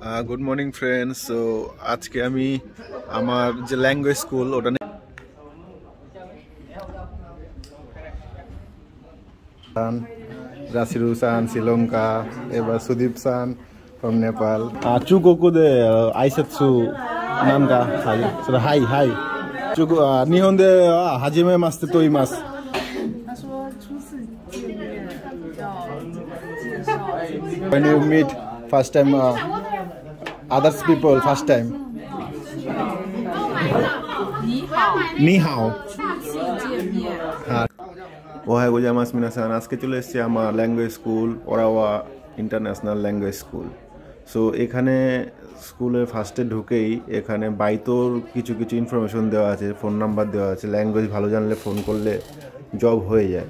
Good morning friends. So আজকে আমি আমার যে ল্যাঙ্গুয়েজ স্কুল ওটা Rasiru san Sri-Lanka, ever Sudip san from Nepal. Chugoku de Aisetsu Nanga. So hi. Chugo Nihon de Hajime masu to imasu. When you meet first time others people first time. Ni hao. Ohayou gozaimasu minasan. আজকে চলে এসেছি আমার language school Urawa international language school. So এখানে স্কুলে ফার্স্টে ঢুকেই এখানে বাইতোর কিছু ইনফরমেশন দেওয়া আছে, ফোন নাম্বার দেওয়া আছে। ল্যাঙ্গুয়েজ ভালো জানলে ফোন করলে জব হয়ে যায়।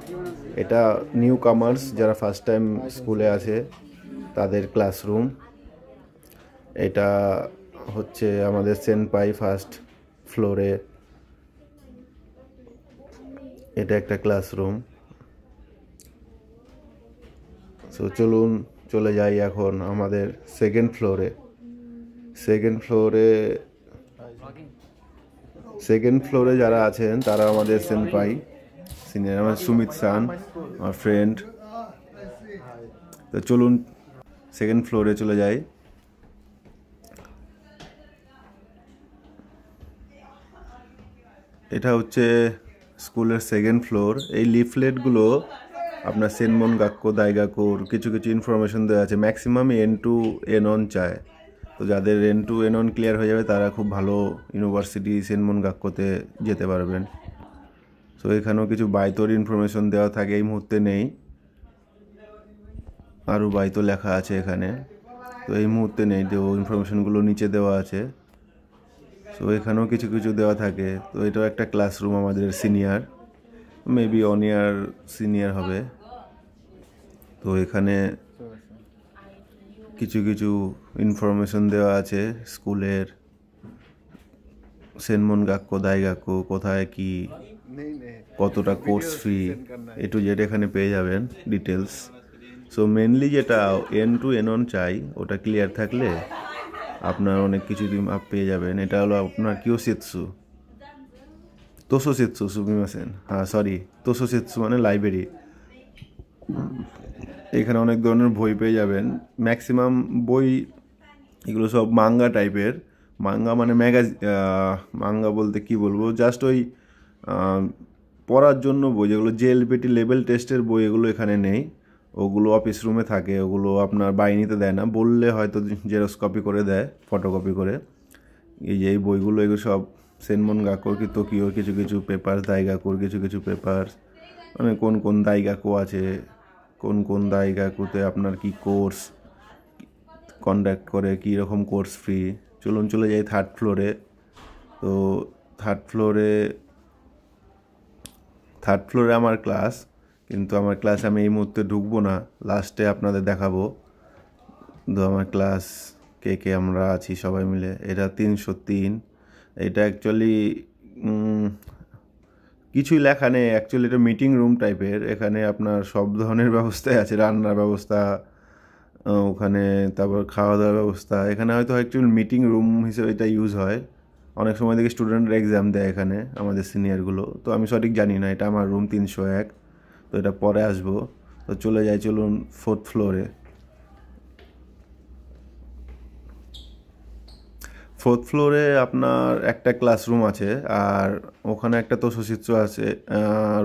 এটা নিউ কামার্স যারা ফার্স্ট টাইম স্কুলে আছে তাদের ক্লাসরুম। এটা হচ্ছে আমাদের সেনপাই ফার্স্ট ফ্লোরে। এটা একটা ক্লাসরুম। সো চলুন চলে যাই এখন আমাদের সেকেন্ড ফ্লোরে যারা আছেন তারা আমাদের সেনপাই সিনিয়র, আমার সুমিত সান, আমার ফ্রেন্ড। তো চলুন সেকেন্ড ফ্লোরে চলে যাই। এটা হচ্ছে স্কুলের সেকেন্ড ফ্লোর। এই লিফলেটগুলো আপনার সেনমন গাক্কো দাইগাকুর কিছু ইনফরমেশন দেওয়া আছে। ম্যাক্সিমাম N2 N1 চায়। তো যাদের N2 N1 ক্লিয়ার হয়ে যাবে তারা খুব ভালো ইউনিভার্সিটি সেনমন গাক্কোতে যেতে পারবেন। সো এখানেও কিছু বাইতোর ইনফরমেশন দেওয়া থাকে, এই মুহূর্তে নেই। আরও বাইতো লেখা আছে এখানে, তো এই মুহূর্তে নেই। তো ইনফরমেশনগুলো নিচে দেওয়া আছে। সো এখানেও কিছু দেওয়া থাকে। তো এটাও একটা ক্লাসরুম আমাদের সিনিয়র, মেবি 1 ইয়ার সিনিয়র হবে। তো এখানে কিছু ইনফরমেশন দেওয়া আছে স্কুলের, সেনমন গাক্কো দাইগাকু কোথায় কি, কতটা course fee, A to Z এখানে পেয়ে যাবেন ডিটেলস। সো মেনলি যেটা N2 N1 চাই ওটা ক্লিয়ার থাকলে আপনার অনেক কিছু পেয়ে যাবেন। এটা হলো আপনার তোসোসেটসু সুমিমাসেন, তোসোসেটসু মানে লাইব্রেরি। এখানে অনেক ধরনের বই পেয়ে যাবেন। ম্যাক্সিমাম বই এগুলো সব মাঙ্গা টাইপের। মাঙ্গা মানে মাঙ্গা বলতে কি বলবো, জাস্ট ওই পড়ার জন্য বই, যেগুলো JLPT লেভেল টেস্টের বই এগুলো এখানে নেই। ওগুলো অফিস রুমে থাকে, ওগুলো আপনার বাইনিতে দেয় না, বললে হয়তো জেরক্স কপি করে দেয়, ফটোকপি করে। এই বইগুলো এগুলো সব সেনমন গাক্কোর কি তোকিওর কিছু পেপার্স, দাইগাকুর কিছু পেপার্স, মানে কোন দাইগাকু আছে, কোন দাইগাকুতে আপনার কি কোর্স কন্ডাক্ট করে, কী রকম কোর্স ফি। চলুন চলে যাই থার্ড ফ্লোরে। তো থার্ড ফ্লোরে আমার ক্লাস, কিন্তু আমার ক্লাসে আমি এই মুহূর্তে ঢুকবো না, লাস্টে আপনাদের দেখাবো। তো আমার ক্লাস কে আমরা আছি সবাই মিলে। এটা 303। এটা অ্যাকচুয়ালি কিছুই লেখা নেই, অ্যাকচুয়ালি এটা মিটিং রুম টাইপের। এখানে আপনার সব ধরনের ব্যবস্থাই আছে, রান্নার ব্যবস্থা ওখানে, তারপর খাওয়া দাওয়ার ব্যবস্থা। এখানে হয়তো অ্যাকচুয়ালি মিটিং রুম হিসেবে এটা ইউজ হয়। অনেক সময় দেখি স্টুডেন্টরা এক্সাম দেয় এখানে, আমাদের সিনিয়রগুলো। তো আমি সঠিক জানি না, এটা আমার রুম 301। তো এটা পরে আসবো। তো চলে যাই, চলুন ফোর্থ ফ্লোরে আপনার একটা ক্লাসরুম আছে, আর ওখানে একটা তোসোসিৎসু আছে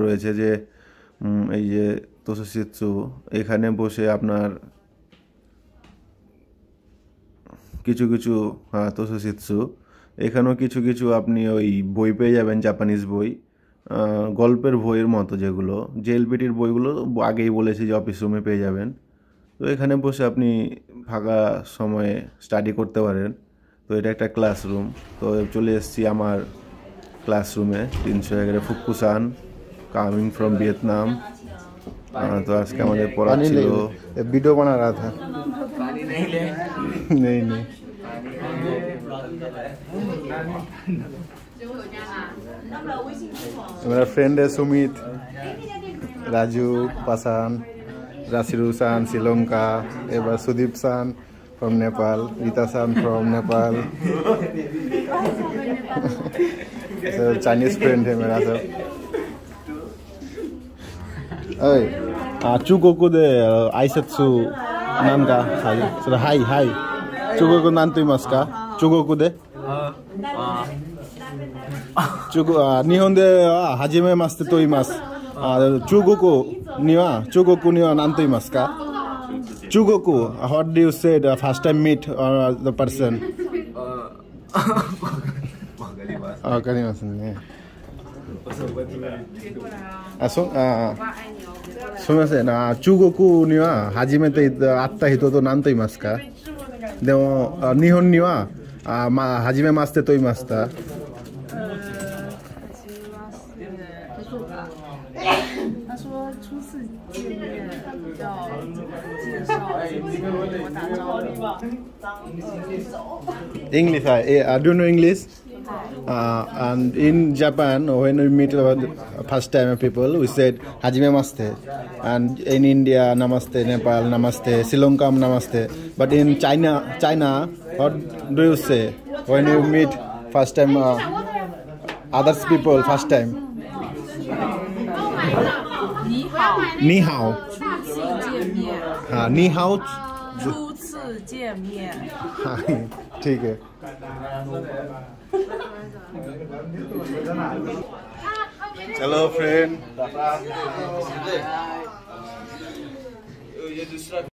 রয়েছে। যে এই যে তোসোসিৎসু, এখানে বসে আপনার কিছু তোসোসিৎসু, এখানেও কিছু আপনি ওই বই পেয়ে যাবেন, জাপানিজ বই, গল্পের বইয়ের মতো, যেগুলো JLPTর বইগুলো আগেই বলেছি যে অফিস রুমে পেয়ে যাবেন। তো এখানে বসে আপনি ফাঁকা সময়ে স্টাডি করতে পারেন। তো এটা একটা ক্লাসরুম। তো চলে এসেছি আমার ক্লাসরুমে 311 ফুকুসান, কামিং ফ্রম ভিয়েতনাম। তো আজকে আমাদের পড়া ছিল ভিডিও বানা रहा था। नहीं मेरा फ्रेंड है सुमित, राजू पासान, Rasiru san Sri-Lanka, ever Sudip san from Nepal. Rita-san from Nepal. So Chinese friend है मेरा सब. Hey, Chugoku de Aisatsu Nanka. So hi. Chugoku nanto imasu ka? Chugoku de? Nihon de hajime maste to imasu. Chugoku ni wa nanto imasu ka? Chugoku, what do you say the first time meet the person? わかりますね。すみません。中国には初めて会った人と何と言いますか？でも日本には初めましてと言いました。他说初次见面要介绍我打招呼。English, do you know English? And in Japan, when we meet first time people, we said Hajimemashite. And in India, Namaste. Nepal, Namaste. Sri Lanka, Namaste. But in China, what do you say when you meet first time others people first time? 你好。初次见面。你好。初次见面。ठीक है. Hello friend.